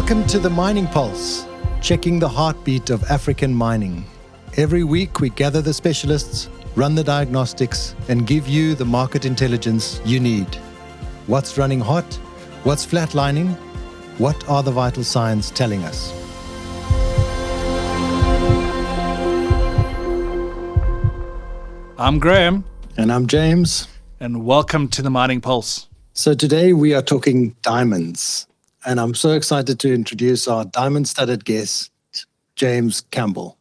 Welcome to the Mining Pulse, checking the heartbeat of African mining. Every week we gather the specialists, run the diagnostics, and give you the market intelligence you need. What's running hot? What's flatlining? What are the vital signs telling us? I'm Graham. And I'm James. And welcome to the Mining Pulse. So today we are talking diamonds. And I'm so excited to introduce our diamond-studded guest, James Campbell.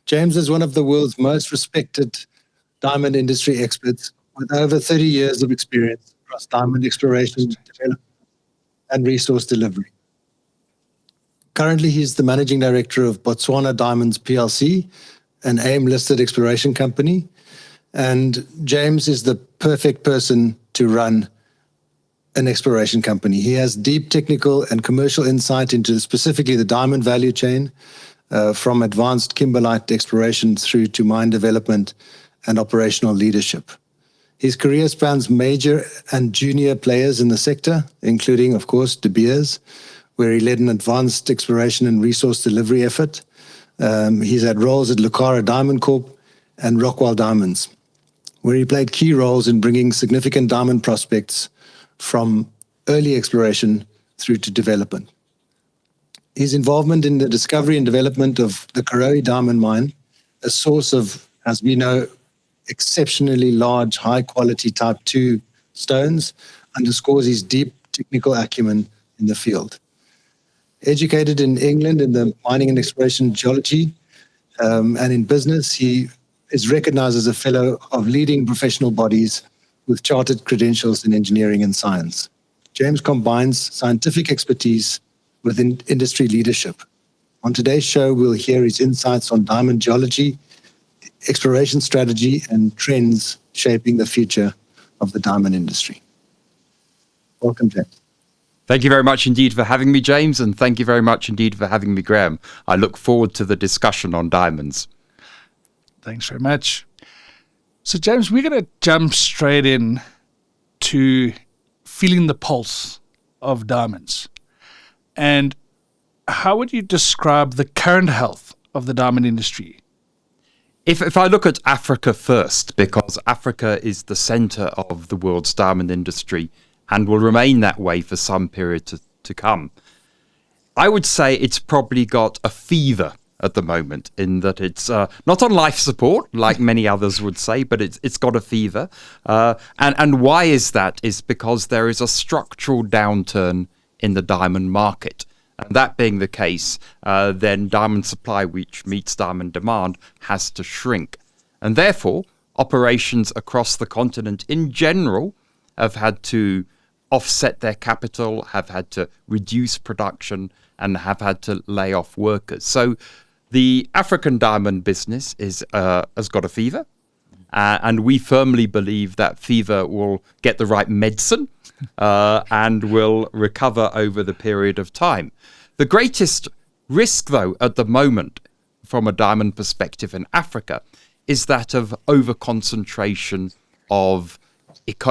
James is one of the world's most respected diamond industry experts with over 30 years of experience across diamond exploration, development, and resource delivery. Currently, he's the managing director of Botswana Diamonds PLC, an AIM-listed exploration company. And James is the perfect person to run an exploration company. He has deep technical and commercial insight into specifically the diamond value chain, from advanced kimberlite exploration through to mine development and operational leadership. His career spans major and junior players in the sector, including, of course, De Beers, where he led an advanced exploration and resource delivery effort. He's had roles at Lucara Diamond Corp and Rockwell Diamonds, where he played key roles in bringing significant diamond prospects from early exploration through to development. His involvement in the discovery and development of the Karowe diamond mine, a source of, as we know, exceptionally large, high-quality Type 2 stones, underscores his deep technical acumen in the field. Educated in England in the mining and exploration geology, and in business, he is recognized as a fellow of leading professional bodies with chartered credentials in engineering and science. James combines scientific expertise with industry leadership. On today's show, we'll hear his insights on diamond geology, exploration strategy, and trends shaping the future of the diamond industry. Welcome, James. Thank you very much indeed for having me, James, and thank you very much indeed for having me, Graham. I look forward to the discussion on diamonds. Thanks very much. So, James, we're going to jump straight in to feeling the pulse of diamonds. And how would you describe the current health of the diamond industry? If I look at Africa first, because Africa is the center of the world's diamond industry and will remain that way for some period to come, I would say it's probably got a fever at the moment, in that it's not on life support, like many others would say, but it's got a fever. And why is that? Is because there is a structural downturn in the diamond market. And that being the case, then diamond supply, which meets diamond demand, has to shrink. And therefore, operations across the continent in general have had to offset their capital, have had to reduce production, and have had to lay off workers. So the African diamond business has got a fever, and we firmly believe that fever will get the right medicine and will recover over the period of time. The greatest risk, though, at the moment, from a diamond perspective in Africa, is that of over-concentration of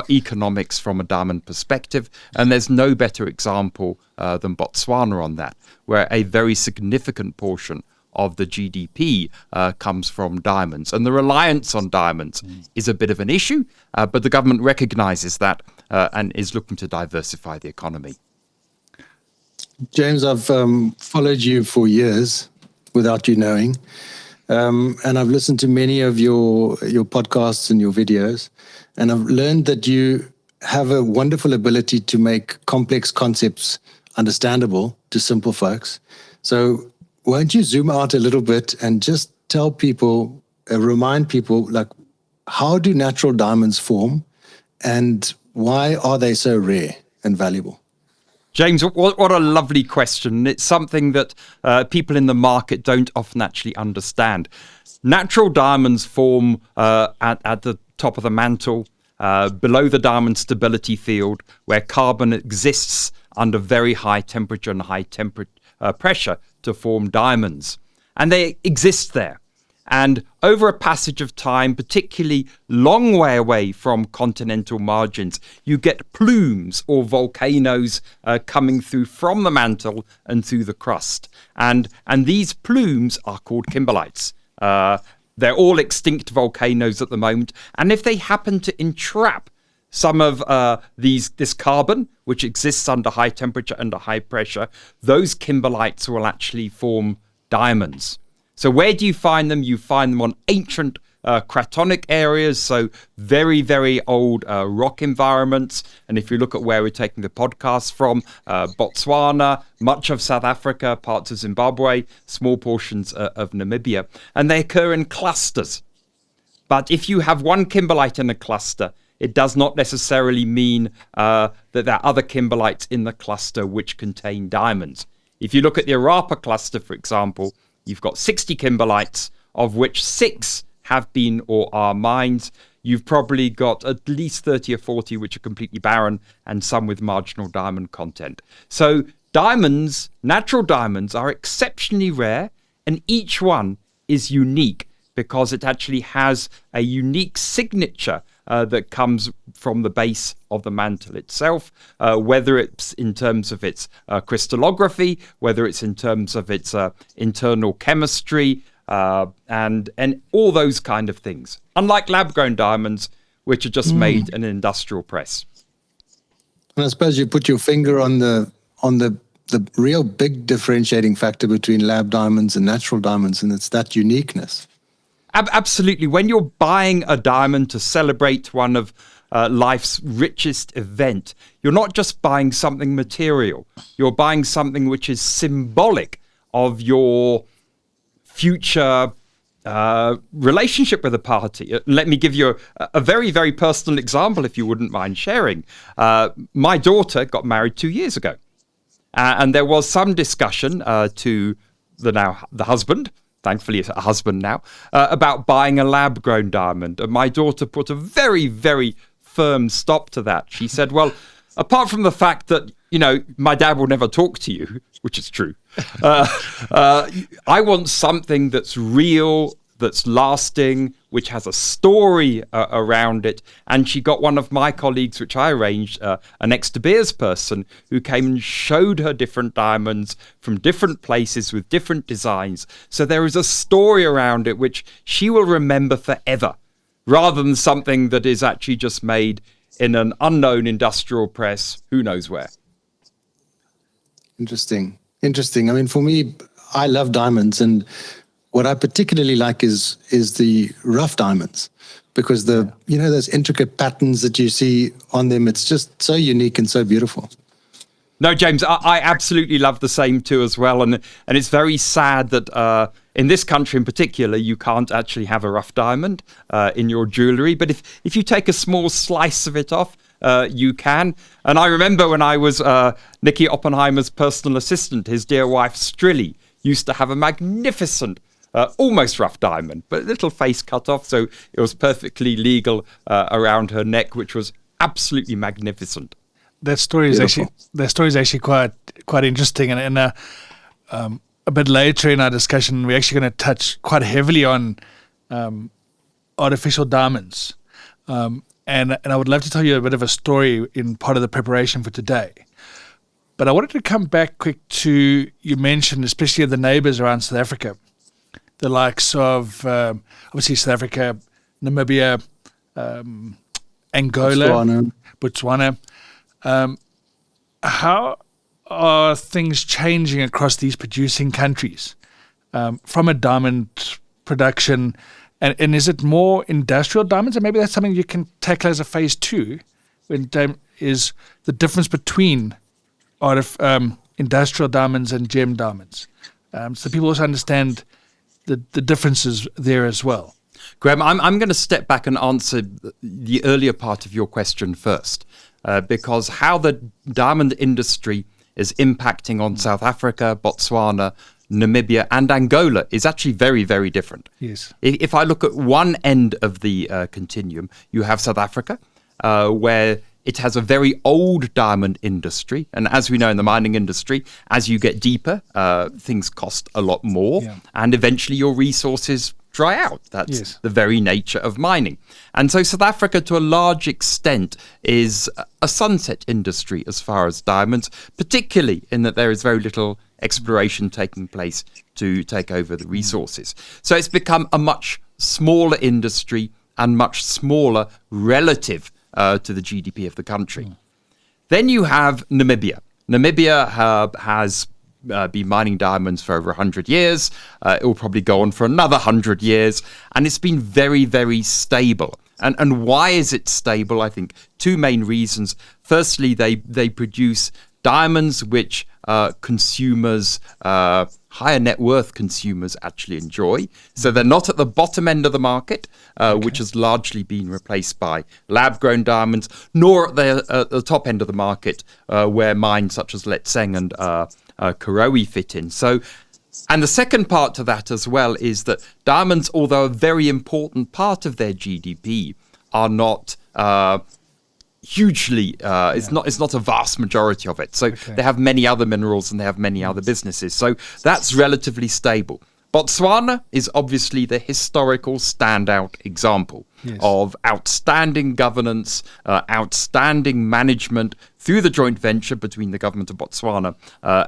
economics from a diamond perspective, and there's no better example than Botswana on that, where a very significant portion of the GDP comes from diamonds. And the reliance on diamonds is a bit of an issue, but the government recognizes that and is looking to diversify the economy. James, I've followed you for years without you knowing, and I've listened to many of your podcasts and your videos, and I've learned that you have a wonderful ability to make complex concepts understandable to simple folks. So won't you zoom out a little bit and just tell people, remind people, like, how do natural diamonds form and why are they so rare and valuable? James, what a lovely question. It's something that people in the market don't often actually understand. Natural diamonds form at the top of the mantle, below the diamond stability field, where carbon exists under very high temperature and high pressure to form diamonds. And they exist there. And over a passage of time, particularly long way away from continental margins, you get plumes or volcanoes coming through from the mantle and through the crust. And these plumes are called kimberlites. They're all extinct volcanoes at the moment. And if they happen to entrap some of this carbon, which exists under high temperature, under high pressure, those kimberlites will actually form diamonds. So where do you find them? You find them on ancient cratonic areas, so very, very old rock environments. And if you look at where we're taking the podcast from, Botswana, much of South Africa, parts of Zimbabwe, small portions of Namibia, and they occur in clusters. But if you have one kimberlite in a cluster, it does not necessarily mean that there are other kimberlites in the cluster which contain diamonds. If you look at the Arapa cluster, for example, you've got 60 kimberlites, of which 6 have been or are mines. You've probably got at least 30 or 40 which are completely barren, and some with marginal diamond content. So diamonds, natural diamonds, are exceptionally rare, and each one is unique because it actually has a unique signature that comes from the base of the mantle itself, whether it's in terms of its crystallography, whether it's in terms of its internal chemistry, and all those kind of things. Unlike lab-grown diamonds, which are just made in an industrial press. And I suppose you put your finger on the real big differentiating factor between lab diamonds and natural diamonds, and it's that uniqueness. Absolutely. When you're buying a diamond to celebrate one of life's richest event, you're not just buying something material. You're buying something which is symbolic of your future relationship with a party. Let me give you a very, very personal example, if you wouldn't mind sharing. My daughter got married 2 years ago, and there was some discussion to the husband, thankfully it's a husband now, about buying a lab-grown diamond. And my daughter put a very, very firm stop to that. She said, well, apart from the fact that, my dad will never talk to you, which is true, I want something that's real, that's lasting, which has a story around it. And she got one of my colleagues, which I arranged, an ex-De Beers person, who came and showed her different diamonds from different places with different designs. So there is a story around it which she will remember forever, rather than something that is actually just made in an unknown industrial press, who knows where. Interesting. I mean, for me, I love diamonds, and what I particularly like is the rough diamonds, because those intricate patterns that you see on them, it's just so unique and so beautiful. No, James, I absolutely love the same too as well, and it's very sad that in this country in particular, you can't actually have a rough diamond in your jewellery. But if you take a small slice of it off, you can. And I remember when I was Nicky Oppenheimer's personal assistant, his dear wife Strilly used to have a magnificent, almost rough diamond, but a little face cut off, so it was perfectly legal around her neck, which was absolutely magnificent. That story is actually quite interesting, and a bit later in our discussion, we're actually going to touch quite heavily on artificial diamonds. And I would love to tell you a bit of a story in part of the preparation for today. But I wanted to come back quick to, you mentioned especially the neighbors around South Africa, the likes of obviously South Africa, Namibia, Angola, Botswana. How are things changing across these producing countries from a diamond production? And is it more industrial diamonds? And maybe that's something you can tackle as a phase 2, is the difference between industrial diamonds and gem diamonds. So people also understand the differences there as well. Graham, I'm going to step back and answer the earlier part of your question first, because how the diamond industry is impacting on South Africa, Botswana, Namibia and Angola is actually very, very different. Yes. If I look at one end of the continuum, you have South Africa, where it has a very old diamond industry. And as we know in the mining industry, as you get deeper, things cost a lot more. Yeah. And eventually your resources dry out. That's Yes. the very nature of mining. And so South Africa, to a large extent, is a sunset industry as far as diamonds, particularly in that there is very little exploration taking place to take over the resources. So it's become a much smaller industry and much smaller relative to the GDP of the country. Then you have Namibia. Namibia has been mining diamonds for over 100 years. It will probably go on for another 100 years. And it's been very, very stable. And why is it stable? I think two main reasons. Firstly, they produce diamonds which consumers, higher net worth consumers actually enjoy. So they're not at the bottom end of the market, which has largely been replaced by lab-grown diamonds, nor at the top end of the market, where mines such as Letseng and Karowe fit in. So, and the second part to that as well is that diamonds, although a very important part of their GDP, are not hugely it's not a vast majority of it. So they have many other minerals and they have many other businesses. So that's relatively stable. Botswana is obviously the historical standout example of outstanding governance, outstanding management through the joint venture between the government of Botswana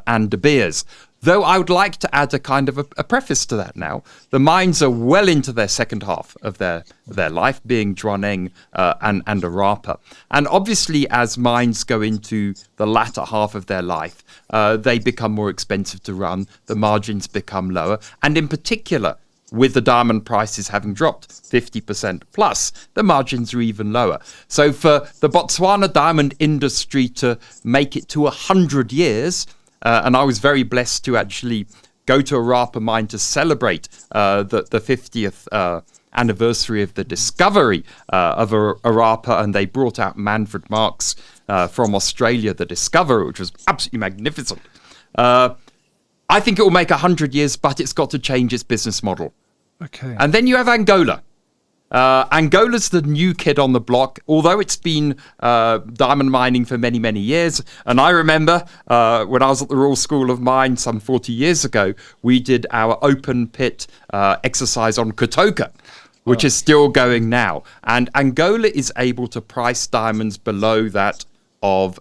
and De Beers. Though I would like to add a kind of a preface to that now. The mines are well into their second half of their life, being Droneng and Arapa. And obviously, as mines go into the latter half of their life, they become more expensive to run, the margins become lower, and in particular, with the diamond prices having dropped 50% plus, the margins are even lower. So for the Botswana diamond industry to make it to 100 years, and I was very blessed to actually go to Arapa mine to celebrate the 50th anniversary of the discovery of Arapa, and they brought out Manfred Marks from Australia, the discoverer, which was absolutely magnificent. I think it will make 100 years, but it's got to change its business model. Okay. And then you have Angola. Angola's the new kid on the block, although it's been diamond mining for many, many years. And I remember when I was at the Royal School of Mines some 40 years ago, we did our open pit exercise on Kotoka, which is still going now. And Angola is able to price diamonds below that of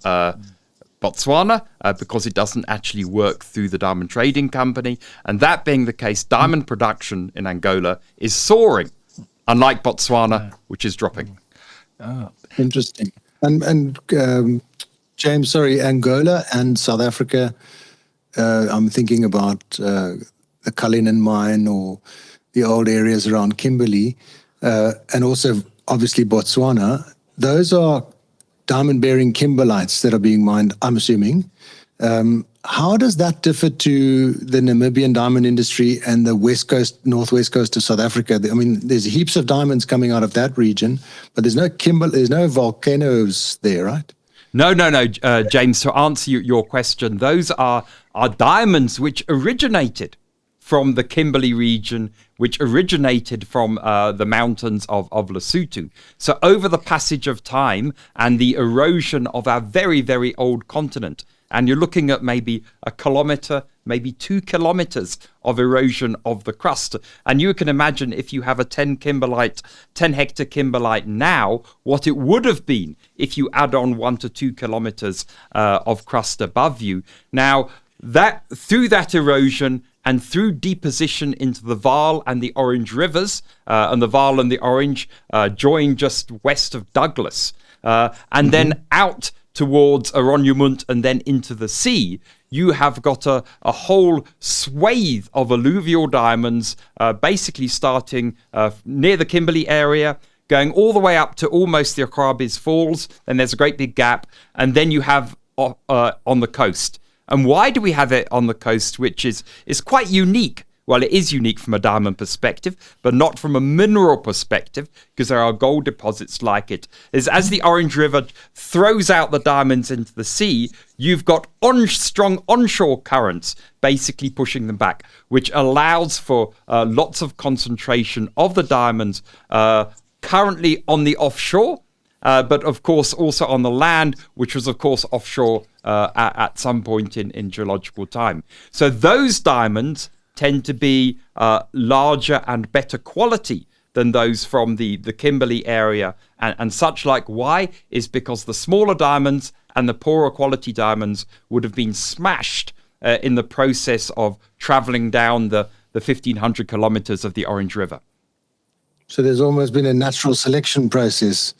Botswana because it doesn't actually work through the diamond trading company. And that being the case, diamond production in Angola is soaring, unlike Botswana, which is dropping. Interesting. And James, sorry, Angola and South Africa, I'm thinking about the Cullinan mine or the old areas around Kimberley, and also obviously Botswana. Those are diamond-bearing kimberlites that are being mined, I'm assuming. How does that differ to the Namibian diamond industry and the west coast, northwest coast of South Africa? I mean, there's heaps of diamonds coming out of that region, but there's no volcanoes there, right? No, James. To answer your question, those are diamonds which originated from the Kimberley region, which originated from the mountains of Lesotho. So over the passage of time and the erosion of our very, very old continent, and you're looking at maybe a kilometre, maybe 2 kilometres of erosion of the crust. And you can imagine if you have a 10 hectare kimberlite now, what it would have been if you add on 1 to 2 kilometres of crust above you. Now, that through that erosion and through deposition into the Vaal and the Orange rivers, and the Vaal and the Orange join just west of Douglas, and then out towards Aronymunt and then into the sea, you have got a whole swathe of alluvial diamonds, basically starting near the Kimberley area, going all the way up to almost the Akrabis Falls, and there's a great big gap, and then you have on the coast. And why do we have it on the coast, which is quite unique? Well, it is unique from a diamond perspective, but not from a mineral perspective, because there are gold deposits like it. Is as the Orange River throws out the diamonds into the sea, you've got strong onshore currents basically pushing them back, which allows for lots of concentration of the diamonds currently on the offshore, but of course also on the land, which was of course offshore at some point in geological time. So those diamonds tend to be larger and better quality than those from the Kimberley area and such like. Why? Is because the smaller diamonds and the poorer quality diamonds would have been smashed in the process of traveling down the 1,500 kilometers of the Orange River. So there's almost been a natural selection process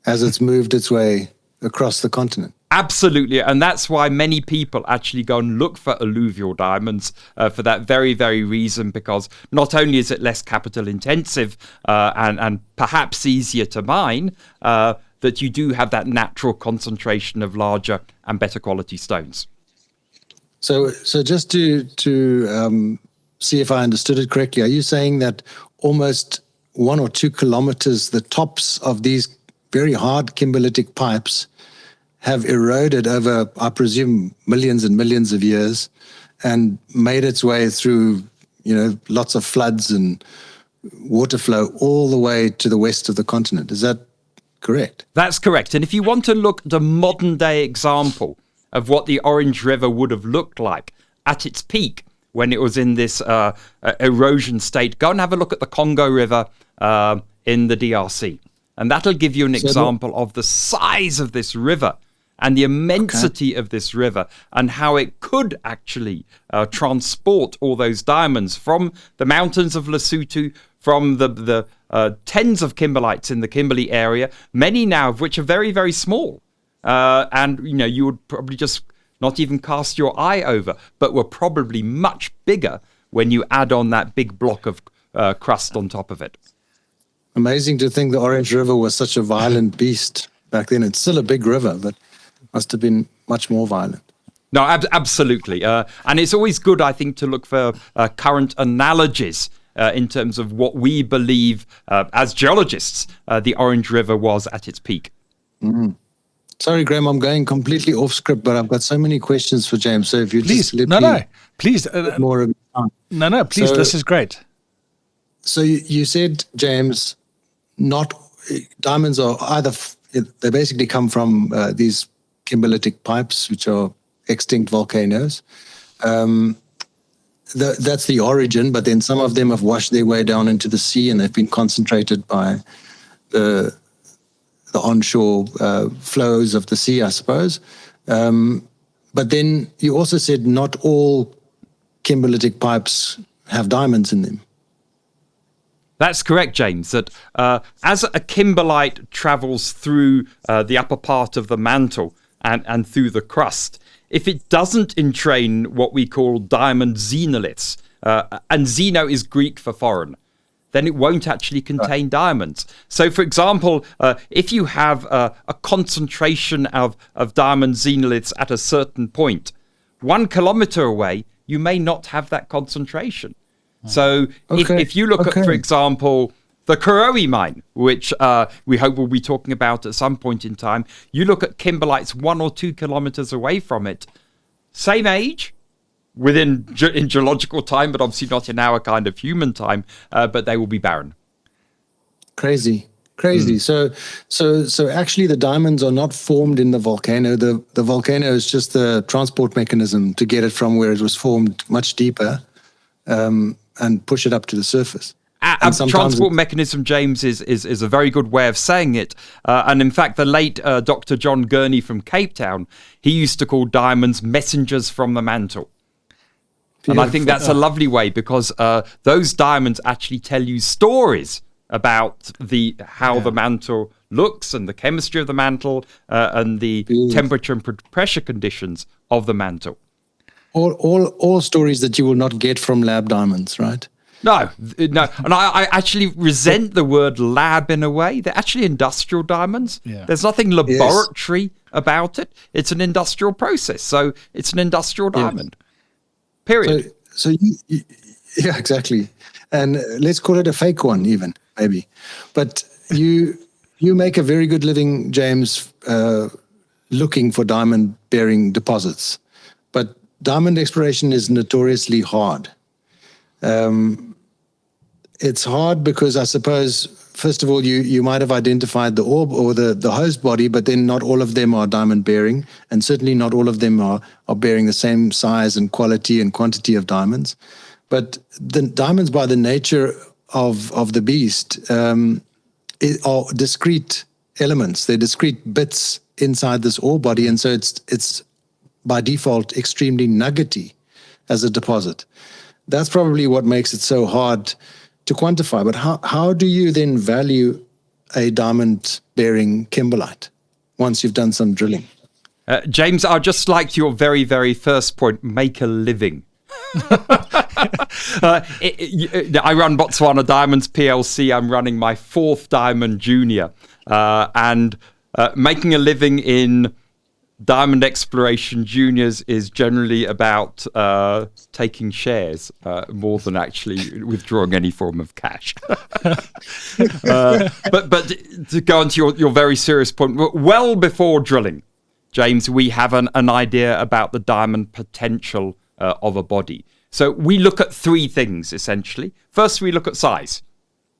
as it's moved its way across the continent. Absolutely, and that's why many people actually go and look for alluvial diamonds for that very, very reason, because not only is it less capital intensive and perhaps easier to mine, that you do have that natural concentration of larger and better quality stones. So just to see if I understood it correctly, are you saying that almost 1 or 2 kilometers, the tops of these very hard kimberlitic pipes have eroded over, I presume, millions and millions of years and made its way through, lots of floods and water flow all the way to the west of the continent? Is that correct? That's correct. And if you want to look at a modern day example of what the Orange River would have looked like at its peak when it was in this erosion state, go and have a look at the Congo River in the DRC. And that'll give you an example of the size of this river and the immensity of this river and how it could actually transport all those diamonds from the mountains of Lesotho, from the tens of kimberlites in the Kimberley area, many now of which are very, very small. And, you would probably just not even cast your eye over, but were probably much bigger when you add on that big block of crust on top of it. Amazing to think the Orange River was such a violent beast back then. It's still a big river, but must have been much more violent. No, absolutely. And it's always good, I think, to look for current analogies in terms of what we believe as geologists the Orange River was at its peak. Mm. Sorry, Graham, I'm going completely off script, but I've got so many questions for James. So if you please, just please, more of no, please, so, this is great. So you said, James, diamonds are either they basically come from these kimberlitic pipes, which are extinct volcanoes. That's the origin, but then some of them have washed their way down into the sea and they've been concentrated by the onshore flows of the sea, I suppose. But then you also said not all kimberlitic pipes have diamonds in them. That's correct, James, that as a kimberlite travels through the upper part of the mantle and through the crust, if it doesn't entrain what we call diamond xenoliths, and xeno is Greek for foreign, then it won't actually contain diamonds. So, for example, if you have a concentration of diamond xenoliths at a certain point, 1 kilometer away, you may not have that concentration. So if you look at, for example, the Karowe mine, which we hope we'll be talking about at some point in time, you look at kimberlites 1 or 2 kilometers away from it, same age, in geological time, but obviously not in our kind of human time, but they will be barren. Crazy. So actually the diamonds are not formed in the volcano. The volcano is just the transport mechanism to get it from where it was formed much deeper and push it up to the surface. Transport mechanism, James, is a very good way of saying it. And in fact, the late Dr. John Gurney from Cape Town, he used to call diamonds messengers from the mantle. Beautiful. And I think that's a lovely way because those diamonds actually tell you stories about how the mantle looks and the chemistry of the mantle and the temperature and pressure conditions of the mantle. All stories that you will not get from lab diamonds, right? No. And I actually resent the word lab in a way. They're actually industrial diamonds. Yeah. There's nothing laboratory about it. It's an industrial process. So it's an industrial diamond. Period. So yeah, exactly. And let's call it a fake one even, maybe. But you make a very good living, James, looking for diamond-bearing deposits. But diamond exploration is notoriously hard. It's hard because I suppose, first of all, you might have identified the orb or the host body, but then not all of them are diamond bearing, and certainly not all of them are bearing the same size and quality and quantity of diamonds. But the diamonds, by the nature of the beast, are discrete elements. They're discrete bits inside this ore body, and so it's by default extremely nuggety as a deposit. That's probably what makes it so hard to quantify. But how do you then value a diamond-bearing kimberlite once you've done some drilling? James, I just liked your very, very first point, make a living. I run Botswana Diamonds PLC. I'm running my 4th Diamond Junior. And making a living in diamond exploration juniors is generally about taking shares more than actually withdrawing any form of cash. But to go on to your very serious point, well before drilling, James, we have an idea about the diamond potential of a body. So we look at 3 things, essentially. First, we look at size.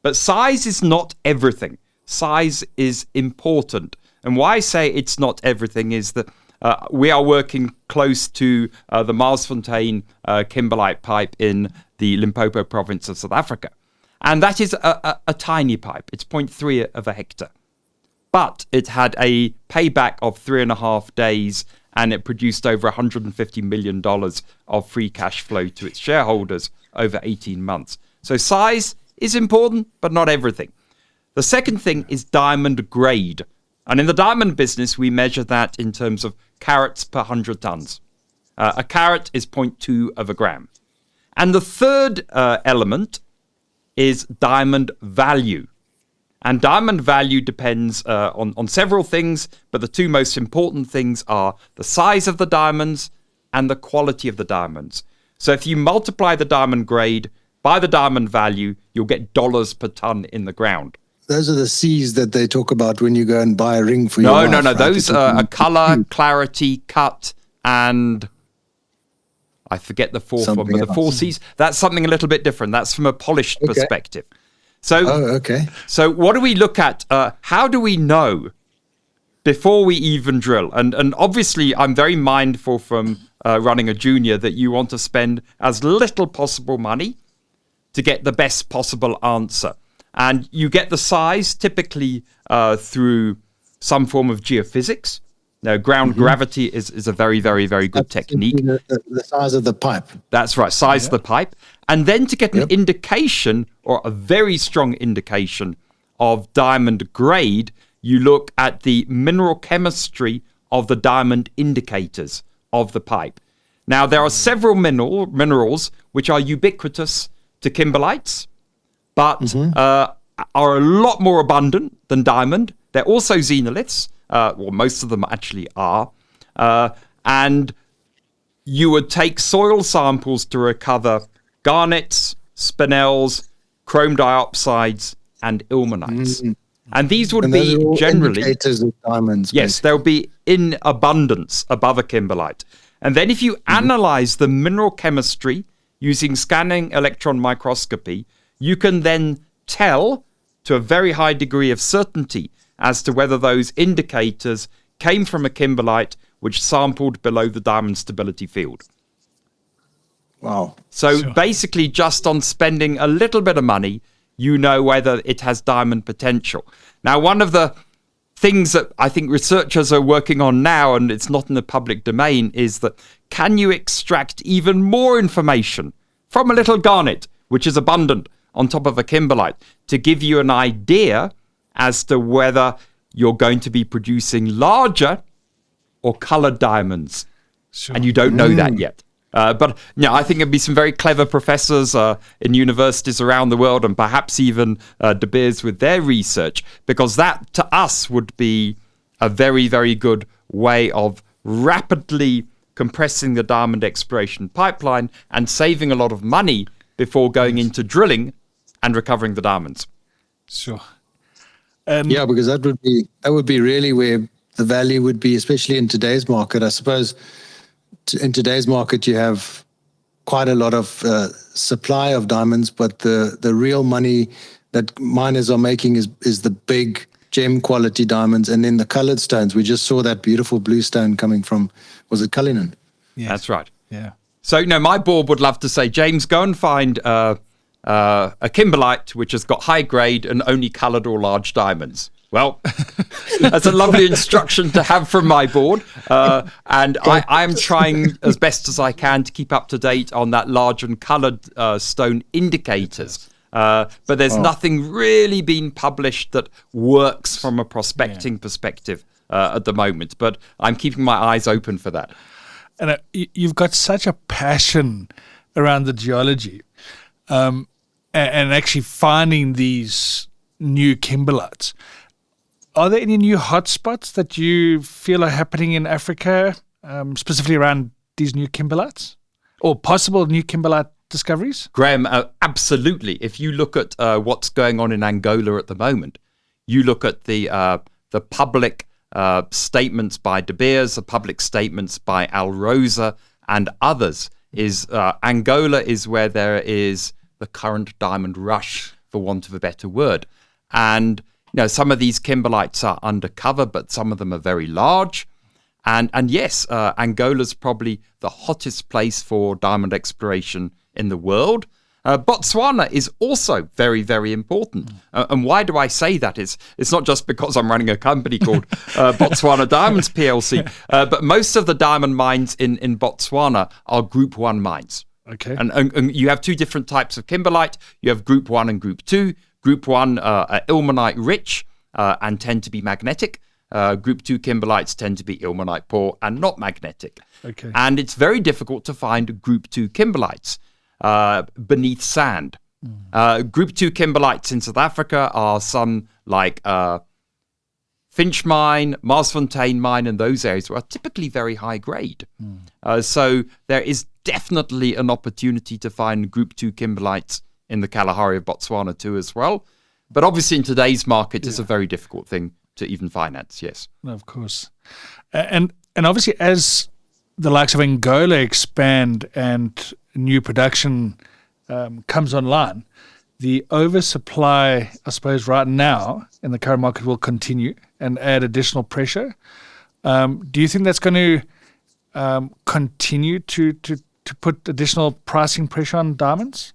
But size is not everything. Size is important. And why I say it's not everything is that we are working close to the Marsfontein kimberlite pipe in the Limpopo province of South Africa. And that is a tiny pipe. It's 0.3 of a hectare. But it had a payback of 3.5 days, and it produced over $150 million of free cash flow to its shareholders over 18 months. So size is important, but not everything. The second thing is diamond grade. And in the diamond business, we measure that in terms of carats per 100 tons. A carat is 0.2 of a gram. And the third element is diamond value. And diamond value depends on several things, but the 2 most important things are the size of the diamonds and the quality of the diamonds. So if you multiply the diamond grade by the diamond value, you'll get dollars per ton in the ground. Those are the C's that they talk about when you go and buy a ring for your wife. No. Right? Those are color, clarity, cut, and I forget the fourth one, but the 4 C's, that's something a little bit different. That's from a polished perspective. So, So what do we look at? How do we know before we even drill? And obviously, I'm very mindful from running a junior that you want to spend as little possible money to get the best possible answer. And you get the size typically through some form of geophysics. Now, ground gravity is a very, very, very good technique. The size of the pipe. That's right, size of the pipe. And then to get an indication, or a very strong indication, of diamond grade, you look at the mineral chemistry of the diamond indicators of the pipe. Now, there are several minerals which are ubiquitous to kimberlites, but are a lot more abundant than diamond. They're also xenoliths. Well, most of them actually are. And you would take soil samples to recover garnets, spinels, chrome dioxides, and ilmenites. And these would be generally indicators of diamonds. Yes, they'll be in abundance above a kimberlite. And then if you analyze the mineral chemistry using scanning electron microscopy, you can then tell to a very high degree of certainty as to whether those indicators came from a kimberlite which sampled below the diamond stability field. Wow. So basically, just on spending a little bit of money, you know whether it has diamond potential. Now, one of the things that I think researchers are working on now, and it's not in the public domain, is that can you extract even more information from a little garnet, which is abundant on top of a kimberlite, to give you an idea as to whether you're going to be producing larger or colored diamonds. And you don't know that yet. But I think there'd be some very clever professors in universities around the world, and perhaps even De Beers with their research, because that to us would be a very, very good way of rapidly compressing the diamond exploration pipeline and saving a lot of money before going into drilling and recovering the diamonds. Sure. Yeah, because that would be really where the value would be, especially in today's market. I suppose in today's market you have quite a lot of supply of diamonds, but the real money that miners are making is the big gem quality diamonds, and then the colored stones. We just saw that beautiful blue stone coming from, was it Cullinan? Yes. That's right. Yeah. So, my board would love to say, James, go and find a kimberlite which has got high grade and only coloured or large diamonds. Well, that's a lovely instruction to have from my board. And I am trying as best as I can to keep up to date on that large and coloured stone indicators. But there's nothing really been published that works from a prospecting perspective at the moment. But I'm keeping my eyes open for that. And you've got such a passion around the geology and actually finding these new kimberlites. Are there any new hotspots that you feel are happening in Africa, specifically around these new kimberlites or possible new kimberlite discoveries? Graham, absolutely. If you look at what's going on in Angola at the moment, you look at the public statements by De Beers, the public statements by Al Rosa and others, is Angola is where there is the current diamond rush, for want of a better word. And some of these kimberlites are undercover, but some of them are very large. And yes, Angola's probably the hottest place for diamond exploration in the world. Botswana is also very, very important. And why do I say that? It's not just because I'm running a company called Botswana Diamonds PLC, but most of the diamond mines in Botswana are Group 1 mines. Okay. And you have two different types of kimberlite. You have Group 1 and Group 2. Group 1 are ilmenite rich and tend to be magnetic. Group 2 kimberlites tend to be ilmenite poor and not magnetic. Okay. And it's very difficult to find Group 2 kimberlites beneath sand. Group 2 kimberlites in South Africa are some like Finch Mine, Marsfontein Mine, and those areas are typically very high grade. So there is definitely an opportunity to find Group 2 kimberlites in the Kalahari of Botswana too as well. But obviously in today's market, it's a very difficult thing to even finance, yes. No, of course. And obviously as the likes of Angola expand and new production comes online, the oversupply, I suppose, right now in the current market will continue and add additional pressure. Do you think that's going to continue to put additional pricing pressure on diamonds?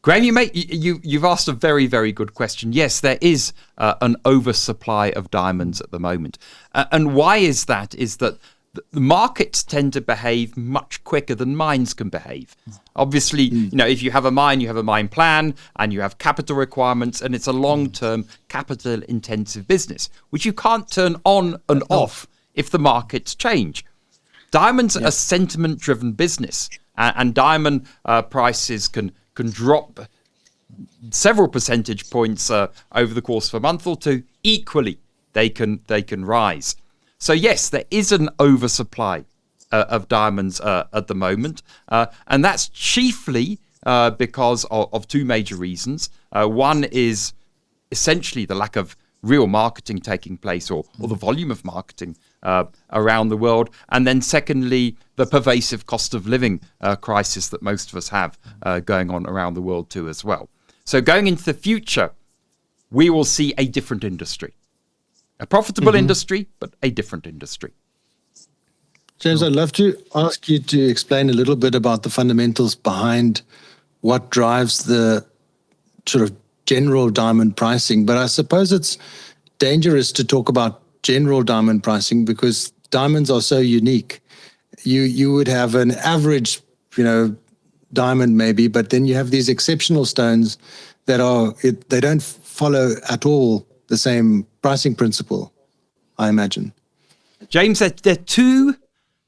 Graham, you've asked a very, very good question. Yes, there is an oversupply of diamonds at the moment. And why is that? Is that the markets tend to behave much quicker than mines can behave. Obviously, if you have a mine plan and you have capital requirements, and it's a long-term capital-intensive business, which you can't turn on and off if the markets change. Diamonds are a sentiment-driven business, and diamond prices can drop several percentage points over the course of a month or two. Equally, they can rise. So yes, there is an oversupply of diamonds at the moment, and that's chiefly because of two major reasons. One is essentially the lack of real marketing taking place, or the volume of marketing around the world, and then secondly, the pervasive cost of living crisis that most of us have going on around the world too as well. So going into the future, we will see a different industry. A profitable industry, but a different industry. James, I'd love to ask you to explain a little bit about the fundamentals behind what drives the sort of general diamond pricing. But I suppose it's dangerous to talk about general diamond pricing because diamonds are so unique. You would have an average, diamond maybe, but then you have these exceptional stones that they don't follow at all the same pricing principle, I imagine. James, there are two,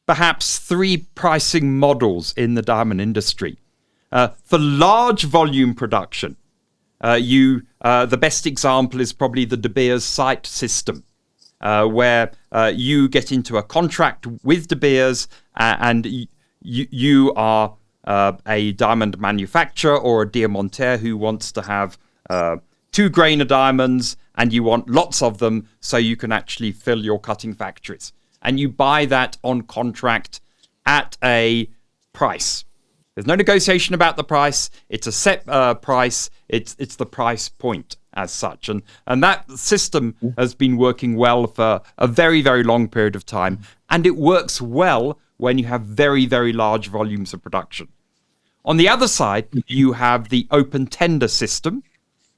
perhaps three pricing models in the diamond industry. For large volume production, the best example is probably the De Beers site system, where you get into a contract with De Beers and you are a diamond manufacturer or a diamantaire who wants to have 2 grain of diamonds, and you want lots of them so you can actually fill your cutting factories. And you buy that on contract at a price. There's no negotiation about the price. It's a set price. It's the price point as such. And that system has been working well for a very, very long period of time. And it works well when you have very, very large volumes of production. On the other side, you have the open tender system,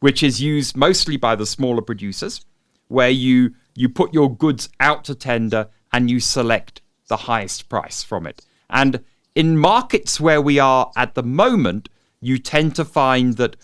which is used mostly by the smaller producers, where you put your goods out to tender and you select the highest price from it. And in markets where we are at the moment, you tend to find that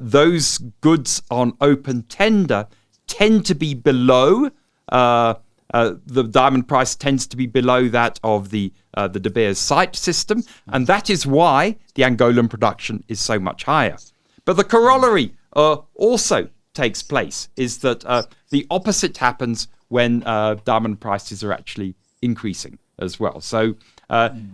those goods on open tender tend to be below, the diamond price tends to be below that of the De Beers site system, and that is why the Angolan production is so much higher. But the corollary also takes place, is that the opposite happens when diamond prices are actually increasing as well. So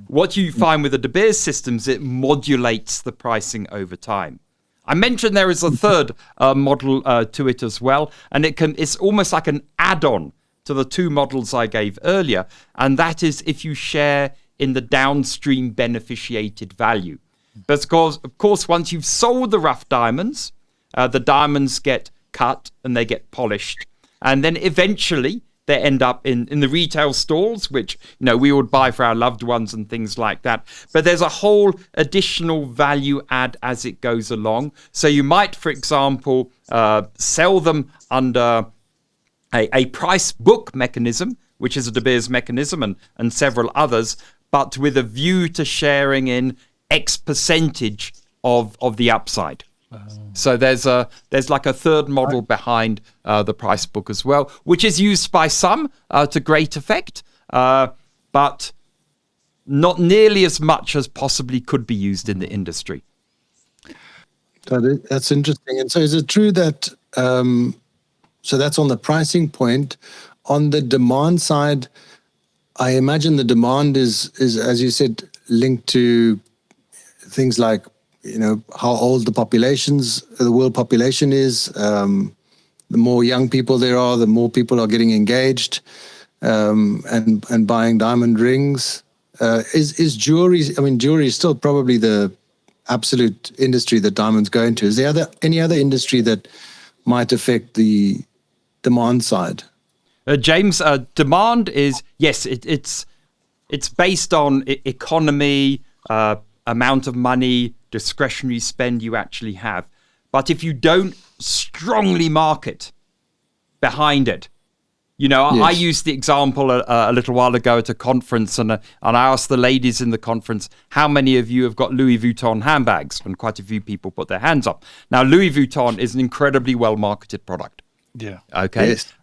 what you find with the De Beers systems, it modulates the pricing over time. I mentioned there is a third model to it as well, and it's almost like an add-on to the two models I gave earlier, and that is if you share in the downstream beneficiated value. But of course, once you've sold the rough diamonds, the diamonds get cut and they get polished, and then eventually they end up in the retail stalls, which we would buy for our loved ones and things like that. But there's a whole additional value add as it goes along. So you might, for example, sell them under a price book mechanism, which is a De Beers mechanism, and several others, but with a view to sharing in X percentage of the upside. So there's like a third model behind the price book as well, which is used by some to great effect, but not nearly as much as possibly could be used in the industry. That's interesting. And so is it true that, so that's on the pricing point. On the demand side, I imagine the demand is as you said, linked to things like how old the world population is. The more young people there are, the more people are getting engaged and buying diamond rings. Is jewelry? I mean, jewelry is still probably the absolute industry that diamonds go into. Is there any other industry that might affect the demand side? James, demand is, yes, it's based on economy, amount of money, discretionary spend you actually have. But if you don't strongly market behind it, yes. I used the example a little while ago at a conference, and I asked the ladies in the conference, how many of you have got Louis Vuitton handbags? And quite a few people put their hands up. Now, Louis Vuitton is an incredibly well-marketed product. Yeah. Okay. Yes.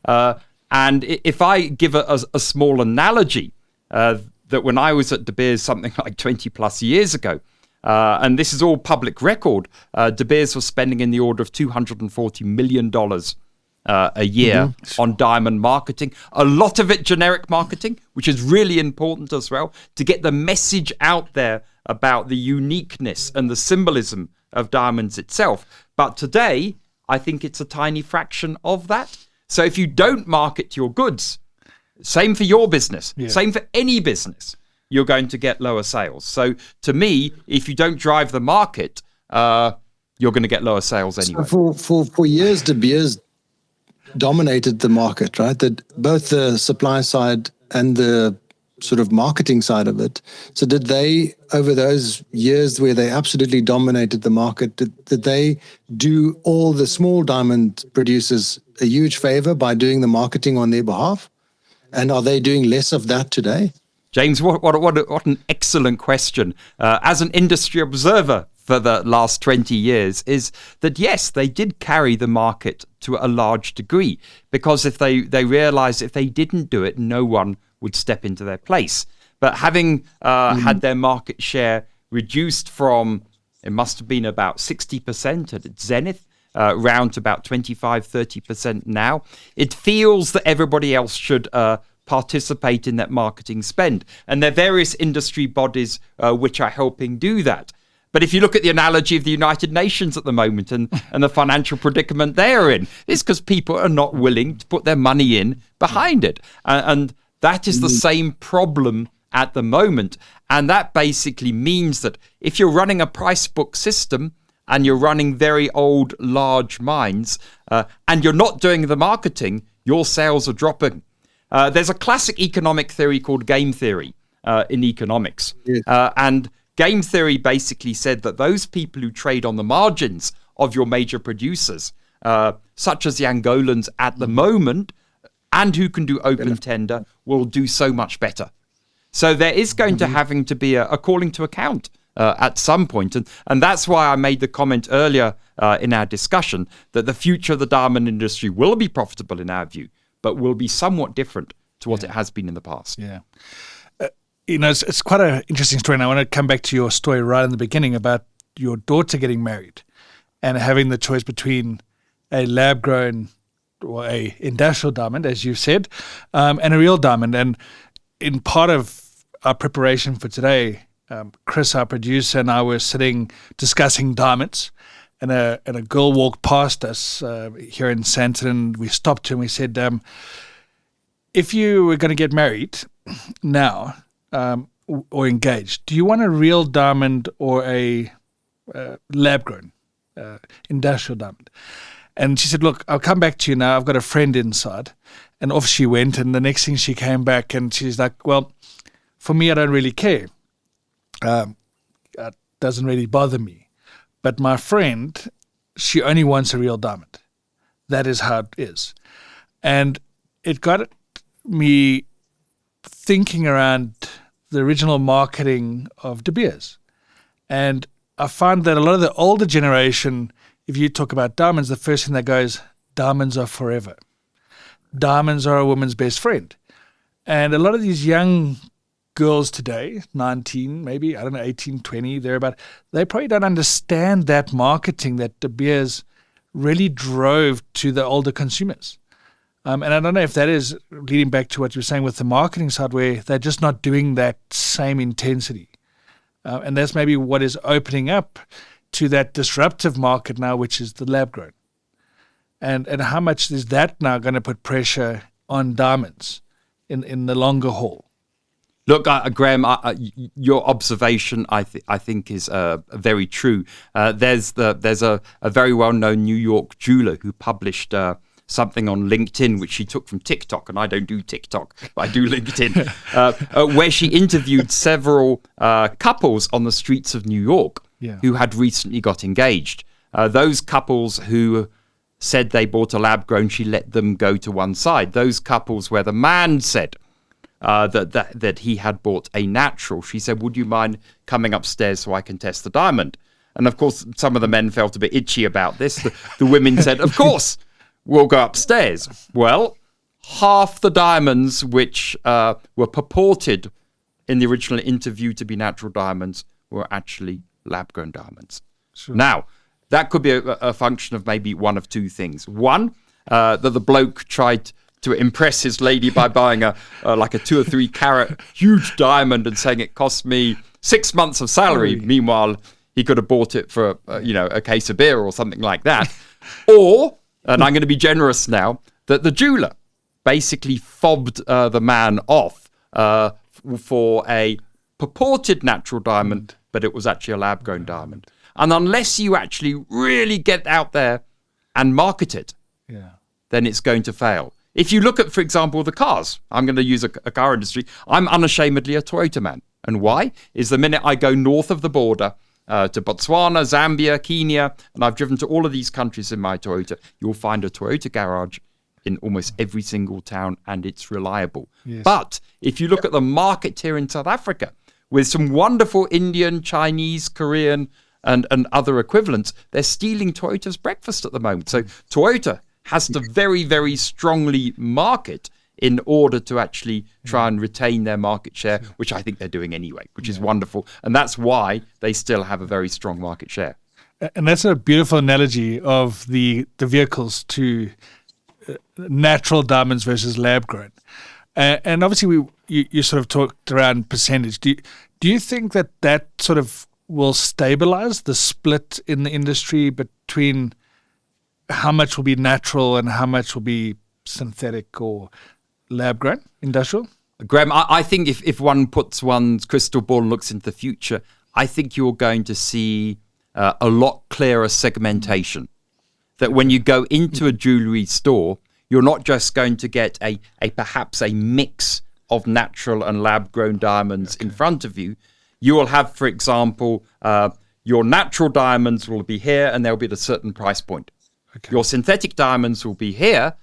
And if I give a small analogy, that when I was at De Beers something like 20 plus years ago, and this is all public record, De Beers was spending in the order of $240 million a year on diamond marketing. A lot of it generic marketing, which is really important as well, to get the message out there about the uniqueness and the symbolism of diamonds itself. But today, I think it's a tiny fraction of that. So if you don't market your goods, same for your business, same for any business, you're going to get lower sales. So to me, if you don't drive the market, you're going to get lower sales anyway. So for years, De Beers dominated the market, right? That both the supply side and the sort of marketing side of it. So did they, over those years where they absolutely dominated the market, did they do all the small diamond producers a huge favor by doing the marketing on their behalf? And are they doing less of that today? James, what an excellent question. As an industry observer for the last 20 years, is that yes, they did carry the market to a large degree, because if they realized if they didn't do it, no one would step into their place. But having had their market share reduced from, it must have been about 60% at its zenith, round to about 25-30% now, it feels that everybody else should participate in that marketing spend. And there are various industry bodies which are helping do that. But if you look at the analogy of the United Nations at the moment and the financial predicament they're in, it's because people are not willing to put their money in behind it. And that is the same problem at the moment. And that basically means that if you're running a price book system and you're running very old, large mines, and you're not doing the marketing, your sales are dropping. There's a classic economic theory called game theory. in economics. Yes. And game theory basically said that those people who trade on the margins of your major producers, such as the Angolans at the moment, and who can do open tender, will do so much better. So there is going to having to be a calling to account at some point. And that's why I made the comment earlier in our discussion that the future of the diamond industry will be profitable in our view, but will be somewhat different to what it has been in the past. Yeah. It's quite an interesting story. And I want to come back to your story right in the beginning about your daughter getting married and having the choice between a lab-grown or a industrial diamond, as you said, and a real diamond. And in part of our preparation for today, Chris, our producer, and I were sitting discussing diamonds, and a girl walked past us here in Sandton. We stopped her and we said, if you were going to get married now or engaged, do you want a real diamond or a lab-grown industrial diamond? And she said, look, I'll come back to you now. I've got a friend inside. And off she went. And the next thing she came back and she's like, well, for me, I don't really care. It doesn't really bother me. But my friend, she only wants a real diamond. That is how it is. And it got me thinking around the original marketing of De Beers. And I find that a lot of the older generation, if you talk about diamonds, the first thing that goes, diamonds are forever. Diamonds are a woman's best friend. And a lot of these young girls today, 19, maybe, 18, 20, thereabout, they probably don't understand that marketing that De Beers really drove to the older consumers. And I don't know if that is leading back to what you were saying with the marketing side, where they're just not doing that same intensity. And that's maybe what is opening up to that disruptive market now, which is the lab grown. And how much is that now going to put pressure on diamonds in the longer haul? Look, Graham, your observation, I think, is very true. There's a very well-known New York jeweler who published something on LinkedIn, which she took from TikTok, and I don't do TikTok, but I do LinkedIn, where she interviewed several couples on the streets of New York who had recently got engaged. Those couples who said they bought a lab-grown, she let them go to one side. Those couples where the man said that he had bought a natural, she said, would you mind coming upstairs so I can test the diamond? And of course, some of the men felt a bit itchy about this. The women said, of course, we'll go upstairs. Well, half the diamonds which were purported in the original interview to be natural diamonds were actually lab-grown diamonds. Sure. Now, that could be a function of maybe one of two things. One, that the bloke tried to impress his lady by buying like a 2 or 3 carat huge diamond and saying it cost me 6 months of salary. Meanwhile, he could have bought it for a case of beer or something like that. Or, and I'm going to be generous now, that the jeweler basically fobbed the man off for a purported natural diamond, but it was actually a lab-grown diamond. And unless you actually really get out there and market it, then it's going to fail. If you look at, for example, the cars, I'm going to use a car industry. I'm unashamedly a Toyota man. And why? Is the minute I go north of the border to Botswana, Zambia, Kenya, and I've driven to all of these countries in my Toyota, you'll find a Toyota garage in almost every single town, and it's reliable. Yes. But if you look at the market here in South Africa, with some wonderful Indian, Chinese, Korean, and other equivalents, they're stealing Toyota's breakfast at the moment. So Toyota has to very, very strongly market in order to actually try and retain their market share, which I think they're doing anyway, which is wonderful. And that's why they still have a very strong market share. And that's a beautiful analogy of the vehicles to natural diamonds versus lab-grown. And obviously, you sort of talked around percentage. Do you think that sort of will stabilize the split in the industry between how much will be natural and how much will be synthetic or lab-grown, industrial? Graham, I think if one puts one's crystal ball and looks into the future, I think you're going to see a lot clearer segmentation. That when you go into a jewellery store, you're not just going to get perhaps a mix of natural and lab-grown diamonds in front of you, you will have, for example, your natural diamonds will be here and they'll be at a certain price point. Okay. Your synthetic diamonds will be here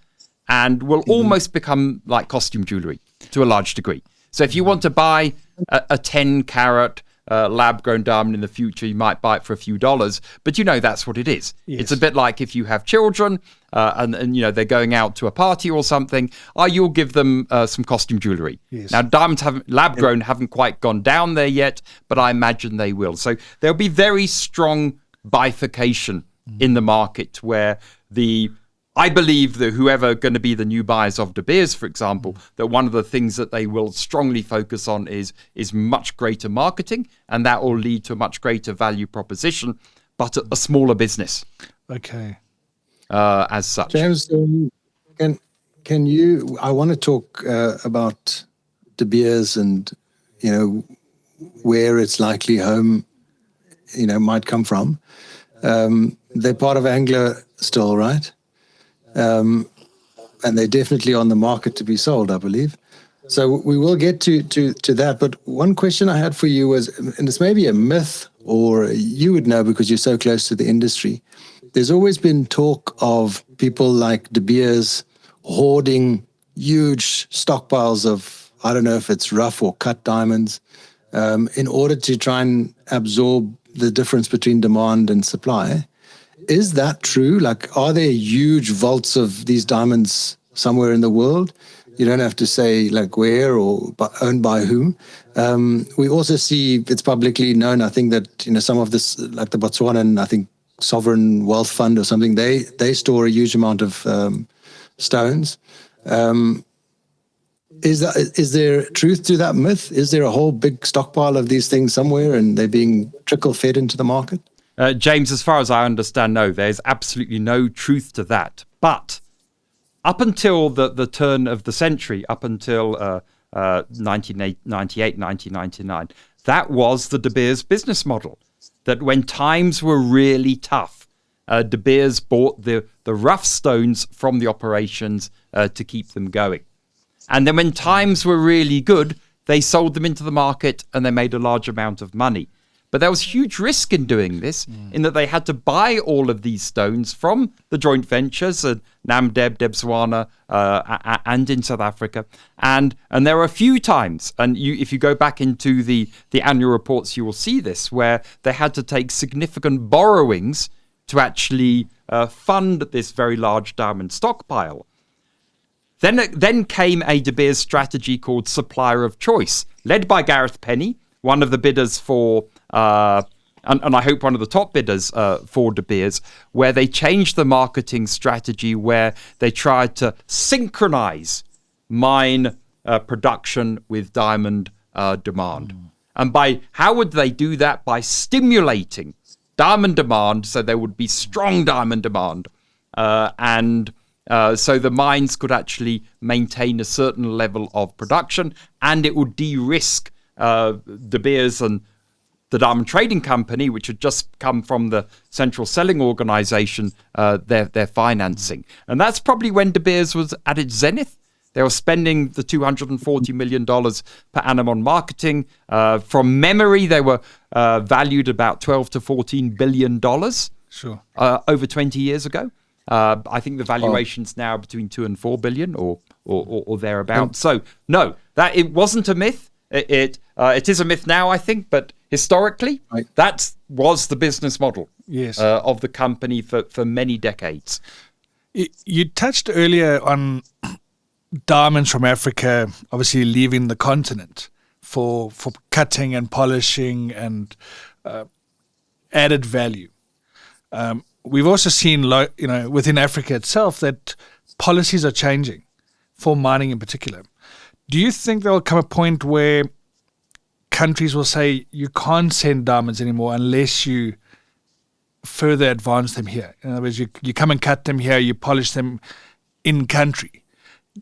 and will almost become like costume jewelry to a large degree. So if you want to buy a 10-carat lab-grown diamond in the future, you might buy it for a few dollars, but that's what it is. Yes. It's a bit like if you have children and they're going out to a party or something, you'll give them some costume jewelry. Yes. Now, diamonds lab-grown haven't quite gone down there yet, but I imagine they will. So there'll be very strong bifurcation in the market where I believe that whoever going to be the new buyers of De Beers, for example, that one of the things that they will strongly focus on is much greater marketing, and that will lead to a much greater value proposition, but a smaller business. Okay. As such. James, can you? I want to talk about De Beers and where its likely home might come from. They're part of Anglo still, right? And they're definitely on the market to be sold, I believe. So we will get to that. But one question I had for you was, and it's maybe a myth, or you would know because you're so close to the industry. There's always been talk of people like De Beers hoarding huge stockpiles of, I don't know if it's rough or cut diamonds, in order to try and absorb the difference between demand and supply. Is that true? Like, are there huge vaults of these diamonds somewhere in the world? You don't have to say like where or owned by whom. We also see, it's publicly known, I think that, some of this, like the Botswana, I think Sovereign Wealth Fund or something, they store a huge amount of stones. Is there truth to that myth? Is there a whole big stockpile of these things somewhere and they're being trickle-fed into the market? James, as far as I understand, no, there's absolutely no truth to that. But up until the turn of the century, up until 1998, 1999, that was the De Beers business model. That when times were really tough, De Beers bought the rough stones from the operations to keep them going. And then when times were really good, they sold them into the market and they made a large amount of money. But there was huge risk in doing this, in that they had to buy all of these stones from the joint ventures, Namibia, Botswana, and in South Africa. And there were a few times, and if you go back into the annual reports, you will see this, where they had to take significant borrowings to actually fund this very large diamond stockpile. Then came a De Beers strategy called Supplier of Choice, led by Gareth Penny, one of the bidders for, and I hope one of the top bidders for De Beers, where they changed the marketing strategy where they tried to synchronize mine production with diamond demand. And how would they do that? By stimulating diamond demand, so there would be strong diamond demand, so the mines could actually maintain a certain level of production, and it would de-risk De Beers and the Diamond Trading Company, which had just come from the Central Selling Organization, their financing. And that's probably when De Beers was at its zenith. They were spending the $240 million per annum on marketing. From memory, they were valued about $12 to $14 billion over 20 years ago. I think the valuation's now between 2 and 4 billion or thereabouts. So no, that it wasn't a myth. It is a myth now, I think, but historically, that was the business model of the company for many decades. You touched earlier on diamonds from Africa, obviously leaving the continent for cutting and polishing and added value. We've also seen, within Africa itself, that policies are changing for mining in particular. Do you think there will come a point where countries will say you can't send diamonds anymore unless you further advance them here? In other words, you come and cut them here, you polish them in country.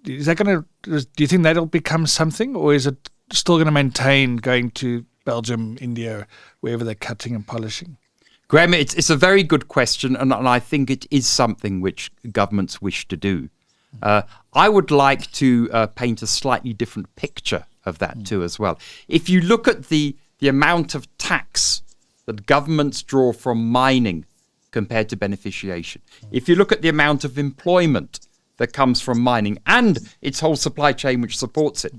Is that do you think that'll become something, or is it still going to maintain going to Belgium, India, wherever they're cutting and polishing? Graham, it's a very good question, and I think it is something which governments wish to do. I would like to paint a slightly different picture of that too as well. If you look at the amount of tax that governments draw from mining compared to beneficiation, if you look at the amount of employment that comes from mining and its whole supply chain which supports it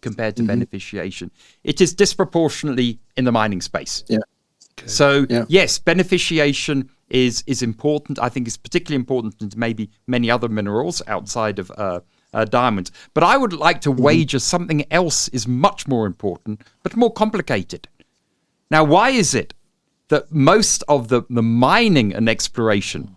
compared to beneficiation, it is disproportionately in the mining space. Yeah. Okay. So yes, beneficiation is important. I think it's particularly important in maybe many other minerals outside of diamonds. But I would like to wager something else is much more important, but more complicated. Now, why is it that most of the mining and exploration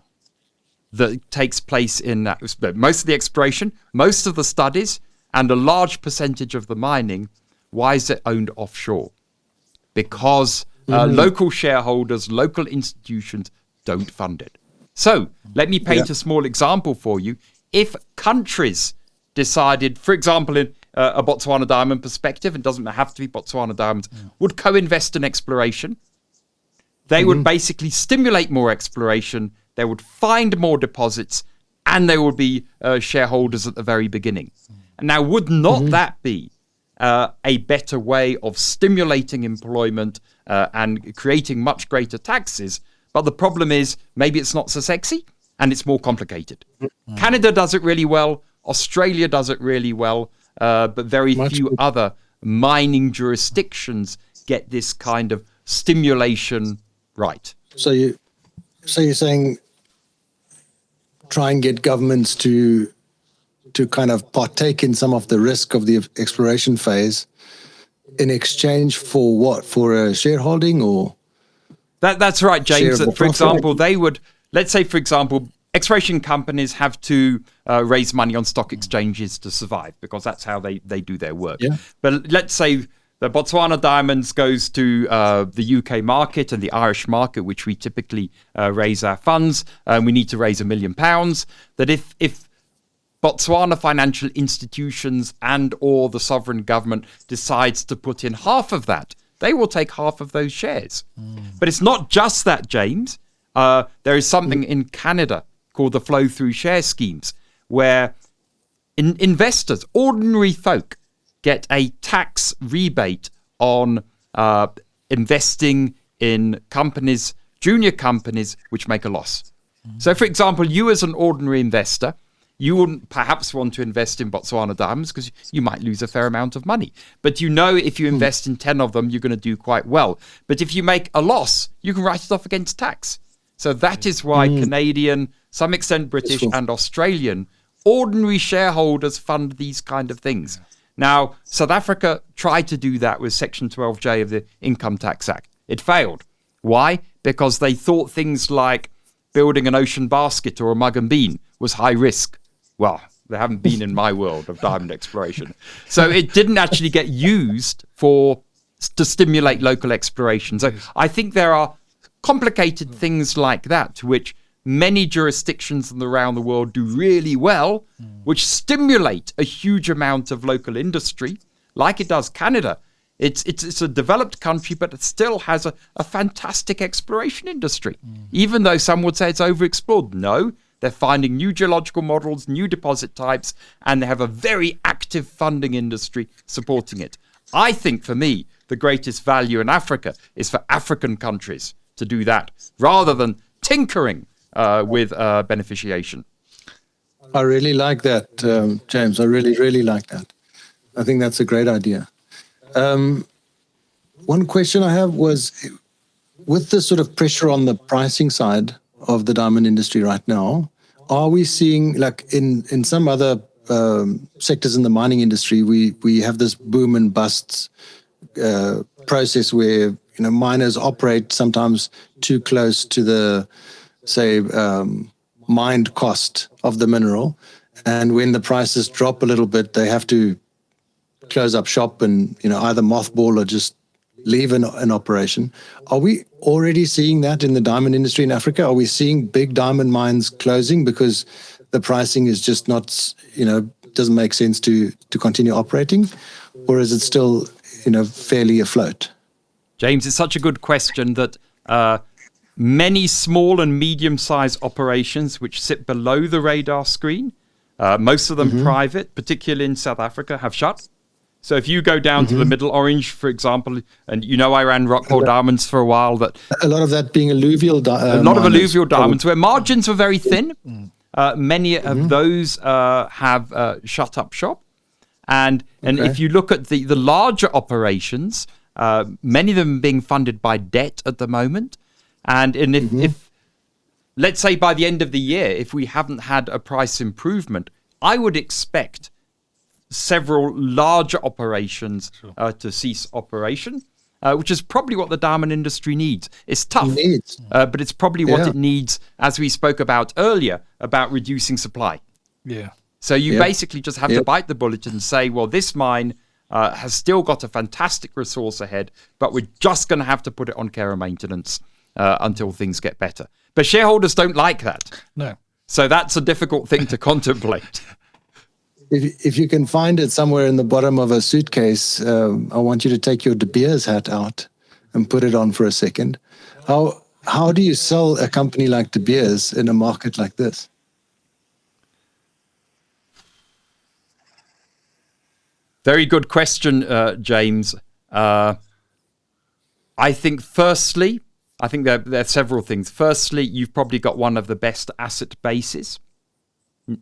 that takes place in that, most of the exploration, most of the studies, and a large percentage of the mining, why is it owned offshore? Because local shareholders, local institutions don't fund it. So let me paint a small example for you. If countries decided, for example, in a Botswana diamond perspective, and doesn't have to be Botswana diamonds, would co-invest in exploration, they would basically stimulate more exploration, they would find more deposits, and they would be shareholders at the very beginning. And now, would not that be a better way of stimulating employment and creating much greater taxes? But the problem is, maybe it's not so sexy and it's more complicated. Canada does it really well. Australia does it really well. But very few other mining jurisdictions get this kind of stimulation right. So you're saying try and get governments to kind of partake in some of the risk of the exploration phase in exchange for what? For a shareholding or? That's right, James. For example, they would, let's say, for example, exploration companies have to raise money on stock exchanges to survive because that's how they do their work. Yeah. But let's say the Botswana diamonds goes to the UK market and the Irish market, which we typically raise our funds. We need to raise £1 million. That if Botswana financial institutions and or the sovereign government decides to put in half of that, they will take half of those shares. But it's not just that, James. There is something in Canada called the flow-through share schemes, where investors, ordinary folk, get a tax rebate on investing in companies, junior companies, which make a loss. So, for example, you as an ordinary investor, you wouldn't perhaps want to invest in Botswana diamonds because you might lose a fair amount of money. But you know if you invest in 10 of them, you're going to do quite well. But if you make a loss, you can write it off against tax. So that is why Canadian, some extent British and Australian, ordinary shareholders fund these kind of things. Now, South Africa tried to do that with Section 12J of the Income Tax Act. It failed. Why? Because they thought things like building an ocean basket or a mug and bean was high risk. Well, they haven't been in my world of diamond exploration. So it didn't actually get used to stimulate local exploration. So I think there are complicated things like that, which many jurisdictions around the world do really well, which stimulate a huge amount of local industry, like it does Canada. It's a developed country, but it still has a fantastic exploration industry, even though some would say it's overexplored. No, they're finding new geological models, new deposit types, and they have a very active funding industry supporting it. I think, for me, the greatest value in Africa is for African countries to do that, rather than tinkering with beneficiation. I really like that, James. I really, really like that. I think that's a great idea. One question I have was, with the sort of pressure on the pricing side of the diamond industry right now, are we seeing, like in some other sectors in the mining industry, we have this boom and busts process where miners operate sometimes too close to the, say, mined cost of the mineral, and when the prices drop a little bit, they have to close up shop and either mothball or just leave an operation. Are we already seeing that in the diamond industry in Africa? Are we seeing big diamond mines closing because the pricing is just not, doesn't make sense to continue operating? Or is it still, fairly afloat? James, it's such a good question that many small and medium-sized operations which sit below the radar screen Most of them private, particularly in South Africa, have shut. So if you go down to the Middle Orange, for example, and I ran Rockmore diamonds for a while. A lot of that being alluvial diamonds. A lot of alluvial diamonds where margins were very thin. Many of those have shut up shop. And if you look at the larger operations, many of them being funded by debt at the moment. And if let's say by the end of the year, if we haven't had a price improvement, I would expect several larger operations to cease operation, which is probably what the diamond industry needs. It's tough, but it's probably what it needs, as we spoke about earlier, about reducing supply. Yeah. So you basically just have to bite the bullet and say, well, this mine has still got a fantastic resource ahead, but we're just going to have to put it on care and maintenance until things get better. But shareholders don't like that. No. So that's a difficult thing to contemplate. If you can find it somewhere in the bottom of a suitcase, I want you to take your De Beers hat out and put it on for a second. How do you sell a company like De Beers in a market like this? Very good question, James. I think firstly, there are several things. Firstly, you've probably got one of the best asset bases.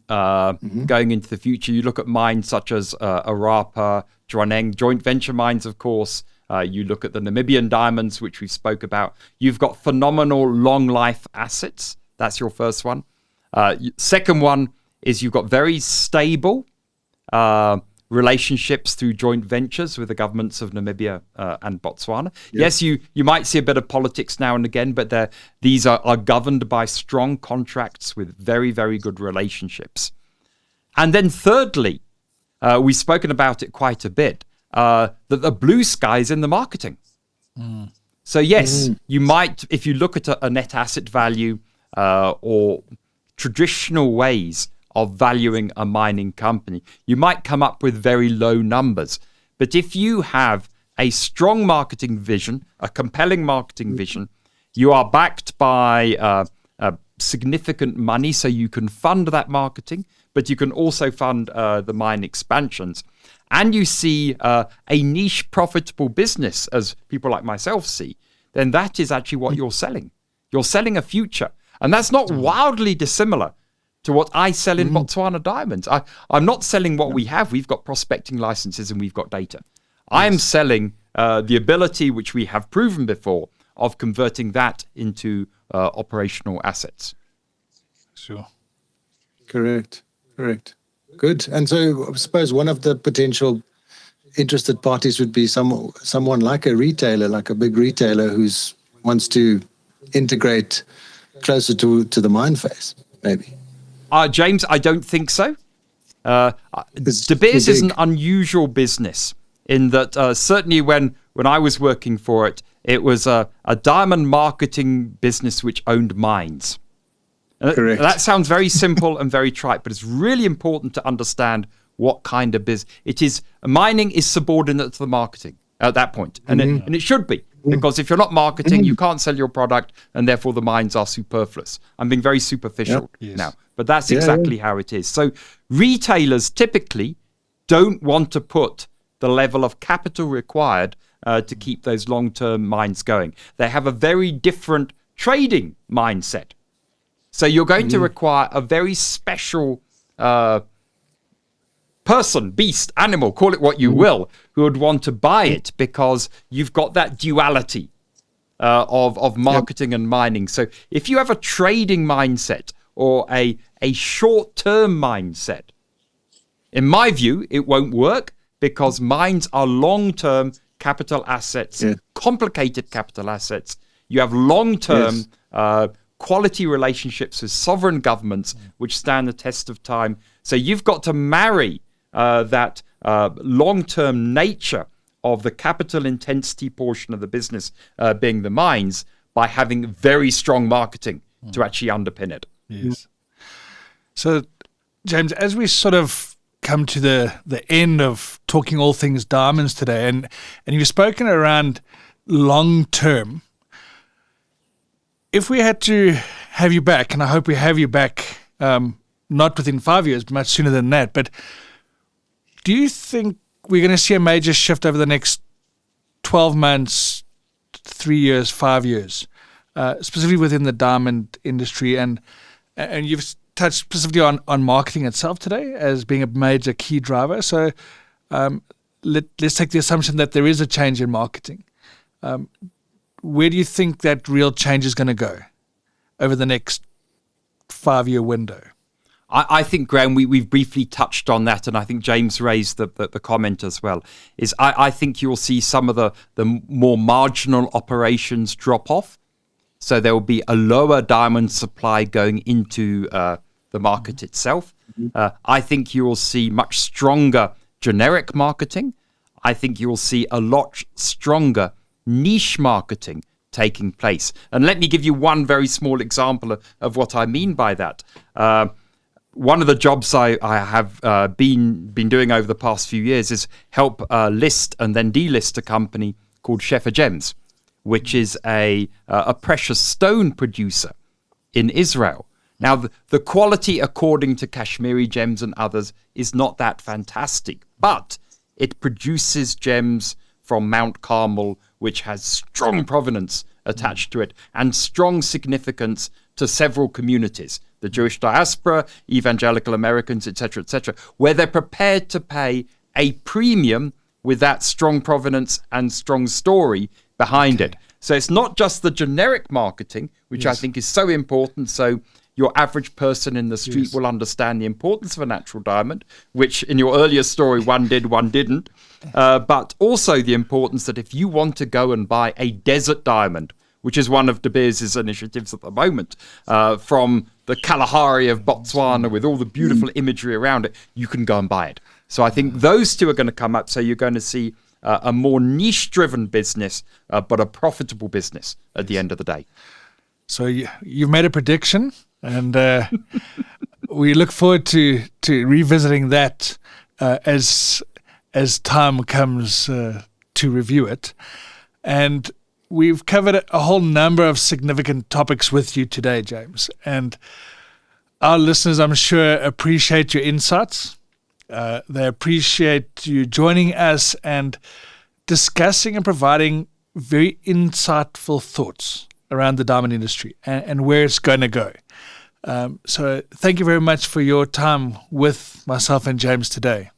Going into the future, you look at mines such as Arapa, Droneng, joint venture mines, of course. You look at the Namibian diamonds, which we spoke about. You've got phenomenal long life assets. That's your first one. Second one is you've got very stable relationships through joint ventures with the governments of Namibia and Botswana. Yes, you might see a bit of politics now and again, but these are governed by strong contracts with very, very good relationships. And then thirdly, we've spoken about it quite a bit, that the blue sky is in the marketing. So yes, you might, if you look at a net asset value or traditional ways of valuing a mining company, you might come up with very low numbers. But if you have a strong marketing vision, a compelling marketing vision, you are backed by significant money, so you can fund that marketing, but you can also fund the mine expansions. And you see a niche profitable business, as people like myself see, then that is actually what you're selling. You're selling a future. And that's not wildly dissimilar to what I sell in Botswana diamonds. I'm not selling what we have. We've got prospecting licenses and we've got data. I am selling the ability, which we have proven before, of converting that into operational assets. Sure. Correct. Good. And so I suppose one of the potential interested parties would be someone like a retailer, like a big retailer who wants to integrate closer to the mine face, maybe. James, I don't think so. De Beers is an unusual business in that certainly when I was working for it, it was a diamond marketing business which owned mines. Correct. That sounds very simple and very trite, but it's really important to understand what kind of business it is. Mining is subordinate to the marketing at that point, and it should be. Because if you're not marketing, you can't sell your product, and therefore the mines are superfluous. I'm being very superficial now, but that's exactly how it is. So retailers typically don't want to put the level of capital required to keep those long-term mines going. They have a very different trading mindset. So you're going to require a very special person, beast, animal, call it what you will, who would want to buy it because you've got that duality of marketing and mining. So if you have a trading mindset or a short-term mindset, in my view, it won't work because mines are long-term capital assets, complicated capital assets. You have long-term quality relationships with sovereign governments which stand the test of time. So you've got to marry that long-term nature of the capital intensity portion of the business being the mines by having very strong marketing to actually underpin it. Yes. So, James, as we sort of come to the end of talking all things diamonds today, and you've spoken around long-term, if we had to have you back, and I hope we have you back not within 5 years, much sooner than that. But do you think we're going to see a major shift over the next 12 months, 3 years, 5 years, specifically within the diamond industry? And you've touched specifically on marketing itself today as being a major key driver. So let's take the assumption that there is a change in marketing. Where do you think that real change is going to go over the next 5-year window? I think, Graham, we've briefly touched on that, and I think James raised the comment as well, is I think you'll see some of the more marginal operations drop off. So there will be a lower diamond supply going into the market itself. I think you will see much stronger generic marketing. I think you will see a lot stronger niche marketing taking place. And let me give you one very small example of what I mean by that. One of the jobs I have been doing over the past few years is help list and then delist a company called Shefa Gems, which is a precious stone producer in Israel. Now, the quality, according to Kashmiri Gems and others, is not that fantastic, but it produces gems from Mount Carmel, which has strong provenance attached to it and strong significance to several communities, the Jewish diaspora, evangelical Americans, etc., where they're prepared to pay a premium with that strong provenance and strong story behind it. So it's not just the generic marketing, which I think is so important. So your average person in the street will understand the importance of a natural diamond, which in your earlier story, one did, one didn't. But also the importance that if you want to go and buy a desert diamond, which is one of De Beers' initiatives at the moment, from the Kalahari of Botswana with all the beautiful imagery around it, you can go and buy it. So I think those two are going to come up. So you're going to see a more niche-driven business, but a profitable business at the end of the day. So you've made a prediction, and we look forward to revisiting that as time comes to review it. And we've covered a whole number of significant topics with you today, James. And our listeners, I'm sure, appreciate your insights. They appreciate you joining us and discussing and providing very insightful thoughts around the diamond industry and where it's going to go. So thank you very much for your time with myself and James today.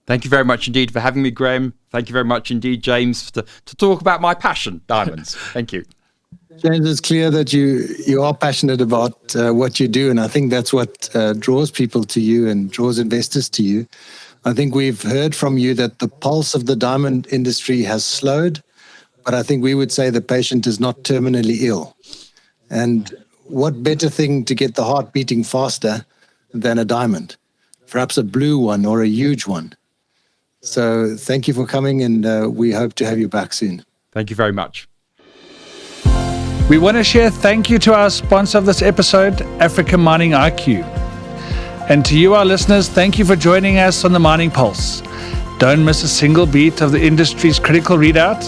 Thank you very much indeed for having me, Graham. Thank you very much indeed, James, to talk about my passion, diamonds. Thank you. James, it's clear that you are passionate about what you do, and I think that's what draws people to you and draws investors to you. I think we've heard from you that the pulse of the diamond industry has slowed, but I think we would say the patient is not terminally ill. And what better thing to get the heart beating faster than a diamond? Perhaps a blue one or a huge one. So thank you for coming, and we hope to have you back soon. Thank you very much. We want to share thank you to our sponsor of this episode, Africa Mining IQ. And to you, our listeners, thank you for joining us on the Mining Pulse. Don't miss a single beat of the industry's critical readout.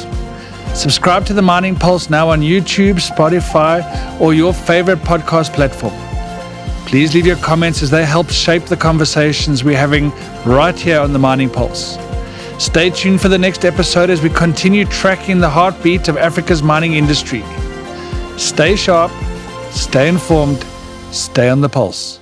Subscribe to the Mining Pulse now on YouTube, Spotify, or your favorite podcast platform. Please leave your comments as they help shape the conversations we're having right here on the Mining Pulse. Stay tuned for the next episode as we continue tracking the heartbeat of Africa's mining industry. Stay sharp, stay informed, stay on the pulse.